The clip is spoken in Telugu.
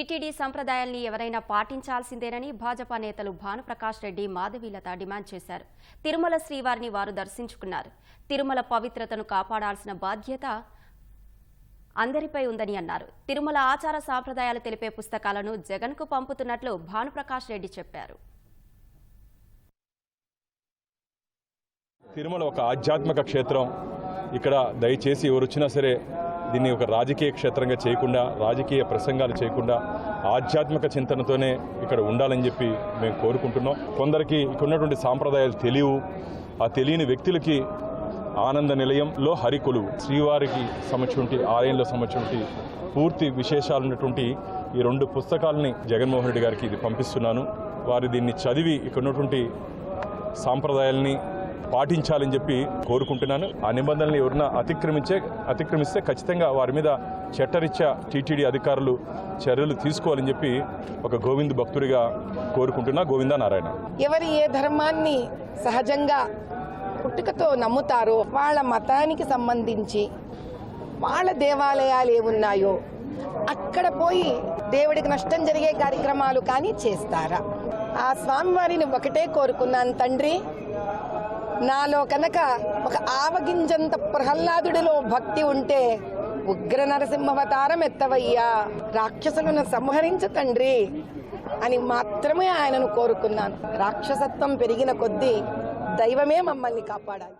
టీటీడీ సంప్రదాయాల్ని ఎవరైనా పాటించాల్సిందేనని భాజపా నేతలు భానుప్రకాష్ రెడ్డి, మాధవీలత డిమాండ్ చేశారు. తిరుమల శ్రీవారిని వారు దర్శించుకున్నారు. తిరుమల పవిత్రతను కాపాడాల్సిన బాధ్యత అందరిపై ఉందని అన్నారు. తిరుమల ఆచార సాంప్రదాయాలు తెలిపే పుస్తకాలను జగన్కు పంపుతున్నట్లు భానుప్రకాష్ రెడ్డి చెప్పారు. తిరుమల ఒక ఆధ్యాత్మిక క్షేత్రం. ఇక్కడ దయచేసి ఎవరు వచ్చినా సరే దీన్ని ఒక రాజకీయ క్షేత్రంగా చేయకుండా, రాజకీయ ప్రసంగాలు చేయకుండా ఆధ్యాత్మిక చింతనతోనే ఇక్కడ ఉండాలని చెప్పి మేము కోరుకుంటున్నాం. కొందరికి ఇక్కడ ఉన్నటువంటి సాంప్రదాయాలు తెలియవు. ఆ తెలియని వ్యక్తులకి ఆనంద నిలయంలో హరికొలువు శ్రీవారికి సంబంధించి ఆలయంలో సంబంధించి పూర్తి విశేషాలు ఉన్నటువంటి ఈ 2 పుస్తకాలని జగన్మోహన్ రెడ్డి గారికి ఇది పంపిస్తున్నాను. వారు దీన్ని చదివి ఇక్కడ ఉన్నటువంటి సాంప్రదాయాల్ని పాటించాలని చెప్పి కోరుకుంటున్నాను. ఆ నిబంధనలు ఎవరైనా అతిక్రమిస్తే ఖచ్చితంగా వారి మీద చట్టరీత్యా టీటీడీ అధికారులు చర్యలు తీసుకోవాలని చెప్పి ఒక గోవింద్ భక్తుడిగా కోరుకుంటున్నా. గోవిందా నారాయణ. ఎవరు ఏ ధర్మాన్ని సహజంగా పుట్టుకతో నమ్ముతారో వాళ్ళ మతానికి సంబంధించి వాళ్ళ దేవాలయాలు ఏమున్నాయో అక్కడ పోయి దేవుడికి నష్టం జరిగే కార్యక్రమాలు కానీ చేస్తారా? ఆ స్వామివారిని ఒకటే కోరుకున్నాను, తండ్రి, నాలో కనుక ఒక ఆవగింజంత ప్రహ్లాదుడిలో భక్తి ఉంటే ఉగ్ర నరసింహవతారం ఎత్తవయ్యా, రాక్షసులను సంహరించు తండ్రి అని మాత్రమే ఆయనను కోరుకున్నాను. రాక్షసత్వం పెరిగిన కొద్దీ దైవమే మమ్మల్ని కాపాడాలి.